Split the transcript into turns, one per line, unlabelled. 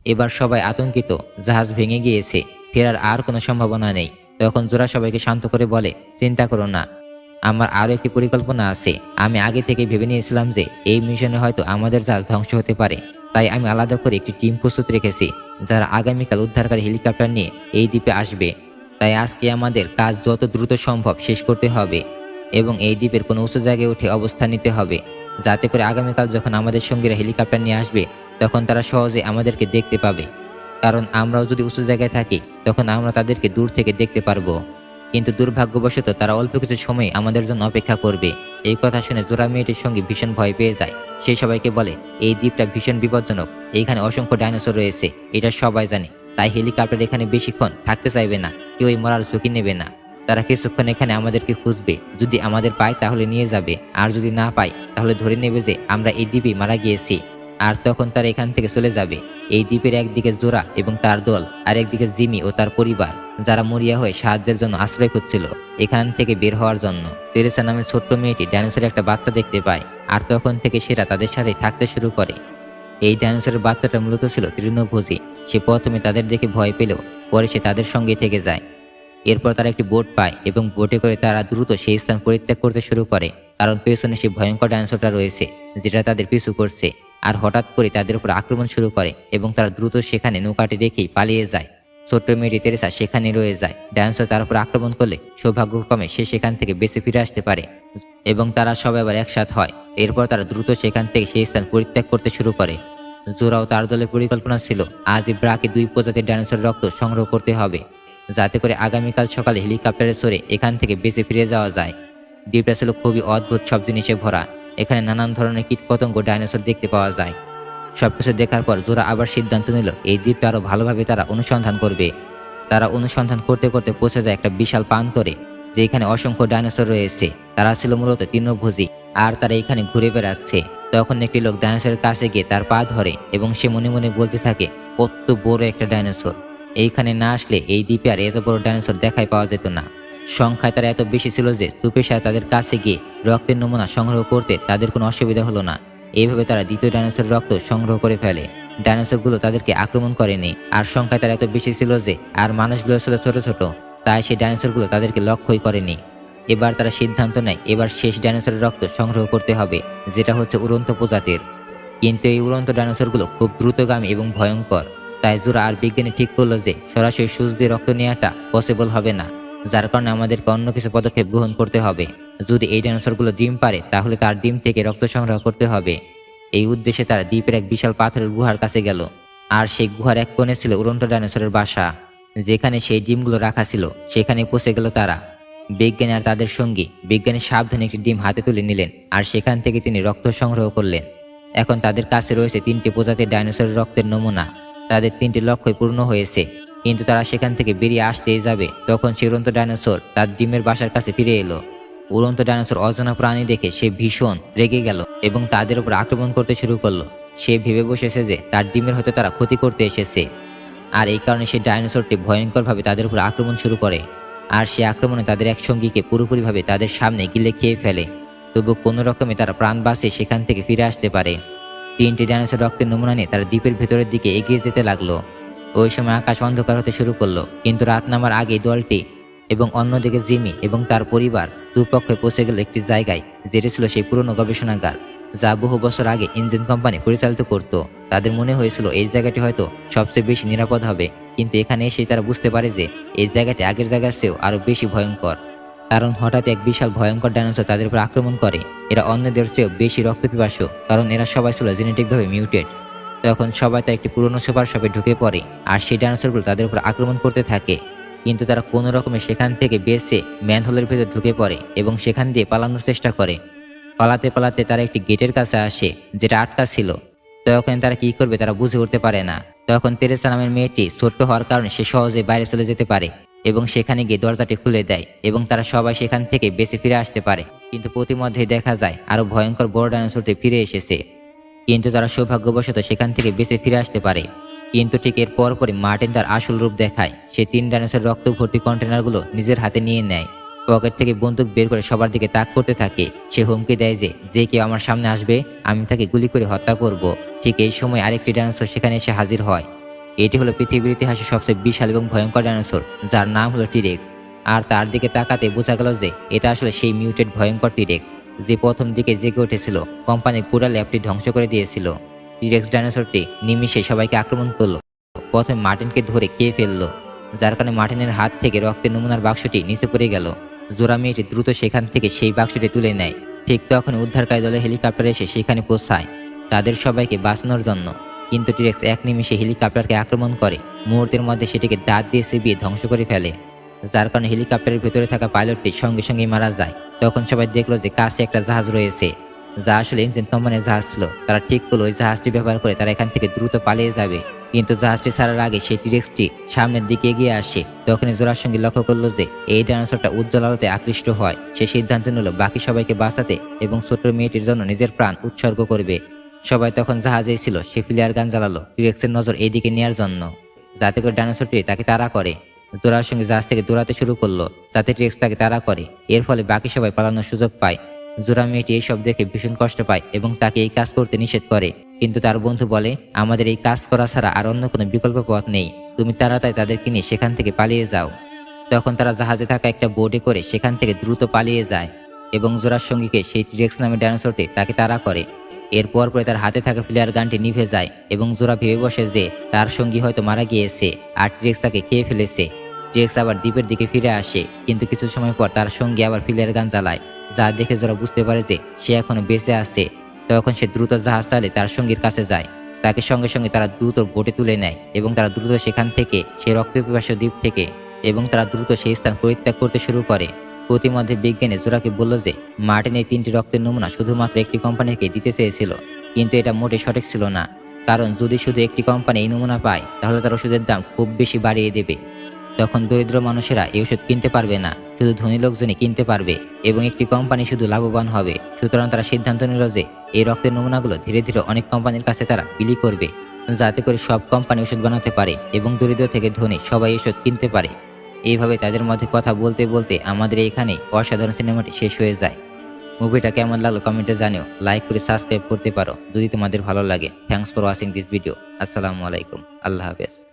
এবার সবাই আতঙ্কিত, জাহাজ ভেঙে গিয়েছে, ফেরার আর কোনো সম্ভাবনা নেই। তখন জোরা সবাইকে শান্ত করে বলে, চিন্তা করো না, আমার আরও একটি পরিকল্পনা আছে। আমি আগে থেকে ভেবে নিয়েছিলাম যে এই মিশনে হয়তো আমাদের জাহাজ ধ্বংস হতে পারে, তাই আমি আলাদা করে একটি টিম প্রস্তুত রেখেছি, যারা আগামীকাল উদ্ধারকারী হেলিকপ্টার নিয়ে এই দ্বীপে আসবে। তাই আজকে আমাদের কাজ যত দ্রুত সম্ভব শেষ করতে হবে এবং এই দ্বীপের কোনো উঁচু জায়গায় উঠে অবস্থান নিতে হবে, যাতে করে আগামীকাল যখন আমাদের সঙ্গীরা হেলিকপ্টার নিয়ে আসবে তখন তারা সহজে আমাদেরকে দেখতে পাবে। কারণ আমরাও যদি উঁচু জায়গায় থাকি তখন আমরা তাদেরকে দূর থেকে দেখতে পারবো। কিন্তু দুর্ভাগ্যবশত তারা অল্প কিছু সময় আমাদের জন্য অপেক্ষা করবে। এই কথা শুনে জোড়া মেয়েটির সঙ্গে ভীষণ ভয় পেয়ে যায়। সে সবাইকে বলে, এই দ্বীপটা ভীষণ বিপজ্জনক, এইখানে অসংখ্য ডাইনোসর রয়েছে, এটা সবাই জানে। তাই হেলিকপ্টার এখানে বেশিক্ষণ থাকতে চাইবে না, কেউই মরার ঝুঁকি নেবে না। তারা কিছুক্ষণ এখানে আমাদেরকে খুঁজবে, যদি আমাদের পায় তাহলে নিয়ে যাবে, আর যদি না পায় তাহলে ধরে নেবে যে আমরা এই দ্বীপেই মারা গিয়েছি। আর তখন তারা এখান থেকে চলে যাবে। এই দ্বীপের একদিকে জোরা এবং তার দল, আর একদিকে জিমি ও তার পরিবার, যারা মরিয়া হয়ে সাহায্যের জন্য আশ্রয় খুঁজছিল এখান থেকে বের হওয়ার জন্য। তেরেসা নামের ছোট্ট মেয়েটি ডাইনোসরের একটা বাচ্চা দেখতে পায়, আর তখন থেকে সেটা তাদের সাথে থাকতে শুরু করে। এই ডাইনোসরের বাচ্চাটা মূলত ছিল তৃণভোজী। সে প্রথমে তাদের দেখে ভয় পেলেও পরে সে তাদের সঙ্গে থেকে যায়। এরপর তারা একটি বোট পায় এবং বোটে করে তারা দ্রুত সেই স্থান পরিত্যাগ করতে শুরু করে, কারণ পেছনে সেই ভয়ঙ্কর ডাইনোসরটা রয়েছে যেটা তাদের পিছু করছে। আর হঠাৎ করে তাদের উপর আক্রমণ শুরু করে এবং তারা দ্রুত সেখানে নৌকাটি রেখেই পালিয়ে যায়। ছোট্ট মেয়েটি তেরেসা সেখানে রয়ে যায়। ডাইনোসর তার উপর আক্রমণ করলে সৌভাগ্যক্রমে সে সেখান থেকে বেঁচে ফিরে আসতে পারে এবং তারা সবাই আবার একসাথ হয়। এরপর তারা দ্রুত সেখান থেকে সেই স্থান পরিত্যাগ করতে শুরু করে। জোরাও তার দলের পরিকল্পনা ছিল আজই ব্রাকে 2 প্রজাতির ডাইনোসরের রক্ত সংগ্রহ করতে হবে, যাতে করে আগামীকাল সকালে হেলিকপ্টারে চড়ে এখান থেকে বেঁচে ফিরে যাওয়া যায়। দ্বীপটা ছিল খুবই অদ্ভুত সব জিনিসে ভরা। এখানে নানান ধরনের কীটপতঙ্গ, ডাইনোসর দেখতে পাওয়া যায়। সবকিছু দেখার পর জোরা আবার সিদ্ধান্ত নিল এই দ্বীপটা আরো ভালোভাবে তারা অনুসন্ধান করবে। তারা অনুসন্ধান করতে করতে পৌঁছে যায় একটা বিশাল প্রান্তরে, যেখানে অসংখ্য ডাইনোসর রয়েছে। তারা ছিল মূলত তৃণভোজী, আর তারা এখানে ঘুরে বেড়াচ্ছে। তখন একটি লোক ডাইনোসরের কাছে গিয়ে তার পা ধরে এবং সে মনে মনে বলতে থাকে, কত বড় একটা ডাইনোসর! এইখানে না আসলে এই দ্বীপে আর এত বড় ডাইনোসর দেখাই পাওয়া যেত না। সংখ্যায় তারা এত বেশি ছিল যে তুপেশায় তাদের কাছে গিয়ে রক্তের নমুনা সংগ্রহ করতে তাদের কোনো অসুবিধা হলো না। এইভাবে তারা দ্বিতীয় ডাইনোসরের রক্ত সংগ্রহ করে ফেলে। ডাইনোসরগুলো তাদেরকে আক্রমণ করেনি, আর সংখ্যায় তারা এত বেশি ছিল যে আর মানুষগুলো ছিল ছোট ছোট, তাই সেই ডাইনোসরগুলো তাদেরকে লক্ষ্যই করেনি। এবার তারা সিদ্ধান্ত নেয় এবার শেষ ডাইনোসরের রক্ত সংগ্রহ করতে হবে, যেটা হচ্ছে উড়ন্ত প্রজাতির। কিন্তু এই উড়ন্ত ডাইনোসরগুলো খুব দ্রুতগামী এবং ভয়ঙ্কর। তাই জোরা আর বিজ্ঞানী ঠিক করলো যে সরাসরি সূঁচ দিয়ে রক্ত নেওয়াটা পসিবল হবে না, যার কারণে আমাদেরকে অন্য কিছু পদক্ষেপ গ্রহণ করতে হবে। যদি এই ডাইনোসরগুলো ডিম পারে তাহলে তার ডিম থেকে রক্ত সংগ্রহ করতে হবে। এই উদ্দেশ্যে তারা দ্বীপের এক বিশাল পাথরের গুহার কাছে গেল, আর সেই গুহার এক কোণে ছিল উড়ন্ত ডাইনোসরের বাসা। যেখানে সেই ডিমগুলো রাখা ছিল সেখানে পৌঁছে গেল তারা। বিজ্ঞানী আর তাদের সঙ্গী, বিজ্ঞানী সাবধানে একটি ডিম হাতে তুলে নিলেন, আর সেখান থেকে তিনি রক্ত সংগ্রহ করলেন। এখন তাদের কাছে রয়েছে 3টি প্রজাতির ডাইনোসরের রক্তের নমুনা। তাদের 3টি লক্ষ্যই পূর্ণ হয়েছে, কিন্তু তারা সেখান থেকে বেরিয়ে আসতেই যাবে তখন সে উড়ন্ত ডাইনোসর তার ডিমের বাসার কাছে ফিরে এলো। উড়ন্ত ডাইনোসর অজানা প্রাণী দেখে সে ভীষণ রেগে গেল এবং তাদের উপর আক্রমণ করতে শুরু করলো। সে ভেবে বসেছে যে তার ডিমের হয়তো তারা ক্ষতি করতে এসেছে, আর এই কারণে সে ডাইনোসরটি ভয়ঙ্করভাবে তাদের উপর আক্রমণ শুরু করে। আর সে আক্রমণে তাদের এক সঙ্গীকে পুরোপুরিভাবে তাদের সামনে গিলে খেয়ে ফেলে। তবু কোনো রকমে তারা প্রাণ বাঁচিয়ে সেখান থেকে ফিরে আসতে পারে। 3টি ডাইনোসর রক্তের নমুনা নিয়ে তারা দ্বীপের ভেতরের দিকে এগিয়ে যেতে লাগলো। ওই সময় আকাশ অন্ধকার হতে শুরু করলো, কিন্তু রাত নামার আগেই দলটি এবং অন্যদিকে জিমি এবং তার পরিবার দুপক্ষে পৌঁছে গেল একটি জায়গায়, যেটি ছিল সেই পুরনো গবেষণাগার, যা বহু বছর আগে ইঞ্জিন কোম্পানি পরিচালিত করত। তাদের মনে হয়েছিল এই জায়গাটি হয়তো সবচেয়ে বেশি নিরাপদ হবে, কিন্তু এখানে এসে তারা বুঝতে পারে যে এই জায়গাটি আগের জায়গার চেয়েও আরো বেশি ভয়ঙ্কর। কারণ হঠাৎ এক বিশাল ভয়ঙ্কর ডাইনোসর তাদের উপর আক্রমণ করে। এরা অন্যদের চেয়েও বেশি রক্তপিপাসু, কারণ এরা সবাই ছিল জেনেটিকভাবে মিউটেড। তখন সবাই তার একটি পুরনো সুপার শপে ঢুকে পড়ে, আর সেই ডাইনোসরগুলো তাদের উপর আক্রমণ করতে থাকে। কিন্তু তারা কোনো রকমে সেখান থেকে বেঁচে ম্যানহোলের ভেতর ঢুকে পড়ে এবং সেখান দিয়ে পালানোর চেষ্টা করে। পালাতে পালাতে তারা একটি গেটের কাছে আসে, যেটা আটকা ছিল। তখন তারা কি করবে তারা বুঝে উঠতে পারে না। তখন তেরেসা নামের মেয়েটি ছোট্ট হওয়ার কারণে সে সহজে বাইরে চলে যেতে পারে এবং সেখানে গিয়ে দরজাটি খুলে দেয় এবং তারা সবাই সেখান থেকে বেঁচে ফিরে আসতে পারে। কিন্তু প্রতিমধ্যেই দেখা যায় আরো ভয়ঙ্কর বড় ডাইনোসরটি ফিরে এসেছে, কিন্তু তারা সৌভাগ্যবশত সেখান থেকে বেঁচে ফিরে আসতে পারে। কিন্তু ঠিক এর পরপরই মার্টিন তার আসল রূপ দেখায়। সে 3 ডাইনোসর রক্ত ভর্তি কন্টেনারগুলো নিজের হাতে নিয়ে নেয়। পকেট থেকে বন্দুক বের করে সবার দিকে তাক করতে থাকে। সে হুমকি দেয় যে যে কেউ আমার সামনে আসবে আমি তাকে গুলি করে হত্যা করব। ঠিক এই সময় আরেকটি ডাইনোসর সেখানে এসে হাজির হয়। এটি হলো পৃথিবীর ইতিহাসে সবচেয়ে বিশাল এবং ভয়ঙ্কর ডাইনোসর, যার নাম হলো টিরেক্স। আর তার দিকে তাকাতে বোঝা গেল যে এটা আসলে সেই মিউটেড ভয়ঙ্কর টিরেক্স, যে প্রথম দিকে জেগে উঠেছিল, কোম্পানির পুরা ল্যাবটি ধ্বংস করে দিয়েছিল। টিরেক্স ডাইনোসরটি নিমিষে সবাইকে আক্রমণ করলো। প্রথমে মার্টিনকে ধরে খেয়ে ফেললো, যার কারণে মার্টিনের হাত থেকে রক্তের নমুনার বাক্সটি নিচে পড়ে গেল। জোড়া মেয়েটি দ্রুত সেখান থেকে সেই বাক্সটি তুলে নেয়। ঠিক তখন উদ্ধারকারী দলের হেলিকপ্টার এসে সেখানে পৌঁছায় তাদের সবাইকে বাঁচানোর জন্য। কিন্তু টিরেক্স এক নিমিষে হেলিকপ্টারকে আক্রমণ করে, মুহূর্তের মধ্যে সেটিকে দাঁত দিয়ে চিবিয়ে ধ্বংস করে ফেলে, যার কারণে হেলিকপ্টারের ভেতরে থাকা পাইলটটি সঙ্গে সঙ্গেই মারা যায়। তখন সবাই দেখলো যে কাছে একটা জাহাজ রয়েছে, যা আসলে ইঞ্জিন কোম্পানির জাহাজ ছিল। তারা ঠিক করলো ওই জাহাজটি ব্যবহার করে তারা এখান থেকে দ্রুত পালিয়ে যাবে। কিন্তু জাহাজটি ছাড়ার আগে সেই টিরেক্সটি সামনের দিকে এগিয়ে আসে। তখনই জোড়ার সঙ্গে লক্ষ্য করলো যে এই ডাইনোসরটা উজ্জ্বল আলোতে আকৃষ্ট হয়। সে সিদ্ধান্ত নিল বাকি সবাইকে বাঁচাতে এবং ছোট্ট মেয়েটির জন্য নিজের প্রাণ উৎসর্গ করবে। সবাই তখন জাহাজেই ছিল। সে ফ্লেয়ার গান জ্বালালো টিরেক্সের নজর এইদিকে নেওয়ার জন্য, যাতে করে ডাইনোসরটি তাকে তাড়া করে। জোড়ার সঙ্গে জাহাজ থেকে দৌড়াতে শুরু করলো, যাতে টিরেক্স তাকে তাড়া করে। এর ফলে বাকি সবাই পালানোর সুযোগ পায়। জোড়া মেয়েটি এইসব দেখে ভীষণ কষ্ট পায় এবং তাকে এই কাজ করতে নিষেধ করে। কিন্তু তার বন্ধু বলে, আমাদের এই কাজ করা ছাড়া আর অন্য কোনো বিকল্প পথ নেই, তুমি তাড়াতাড়ি তাদেরকে নিয়ে সেখান থেকে পালিয়ে যাও। তখন তারা জাহাজে থাকা একটা বোটে করে সেখান থেকে দ্রুত পালিয়ে যায় এবং জোড়ার সঙ্গীকে সেই টিরেক্স নামে ডাইনোসরটি তাকে তাড়া করে। এরপর পরে তার হাতে থাকা ফ্লেয়ার গানটি নিভে যায় এবং জোড়া ভেবে বসে যে তার সঙ্গী হয়তো মারা গিয়েছে আর টিরেক্স তাকে খেয়ে ফেলেছে। টিরেক্স আবার দ্বীপের দিকে ফিরে আসে, কিন্তু কিছু সময় পর তার সঙ্গী আবার ফ্লেয়ার গান জ্বালায়, যা দেখে জোড়া বুঝতে পারে যে সে এখনো বেঁচে আছে। তখন সে দ্রুত জাহাজ চালিয়ে তার সঙ্গীর কাছে যায়। তাকে সঙ্গে সঙ্গে তারা দ্রুত বোটে তুলে নেয় এবং তারা দ্রুত সেখান থেকে সেই রক্তপিপাসু দ্বীপ থেকে এবং তারা দ্রুত সেই স্থান পরিত্যাগ করতে শুরু করে। প্রতিমধ্যে বিজ্ঞানী জোড়াকে বলল যে মার্টিন এই 3টি রক্তের নমুনা শুধুমাত্র একটি কোম্পানিকে দিতে চেয়েছিল, কিন্তু এটা মোটে সঠিক ছিল না। কারণ যদি শুধু একটি কোম্পানি এই নমুনা পায় তাহলে তার ওষুধের দাম খুব বেশি বাড়িয়ে দেবে। তখন দরিদ্র মানুষেরা এই ওষুধ কিনতে পারবে না, শুধু ধনী লোকজনই কিনতে পারবে এবং একটি কোম্পানি শুধু লাভবান হবে। সুতরাং তারা সিদ্ধান্ত নিল যে এই রক্তের নমুনাগুলো ধীরে ধীরে অনেক কোম্পানির কাছে তারা বিলি করবে, যাতে করে সব কোম্পানি ওষুধ বানাতে পারে এবং দরিদ্র থেকে ধনী সবাই ওষুধ কিনতে পারে। এইভাবে তাদের মধ্যে কথা বলতে বলতে আমাদের এখানেই অসাধারণ সিনেমাটি শেষ হয়ে যায়। মুভিটা কেমন লাগলো কমেন্টে জানিও, লাইক করে সাবস্ক্রাইব করতে পারো যদি তোমাদের ভালো লাগে। Thanks for watching this video. আসসালামু আলাইকুম, আল্লাহ হাফেজ।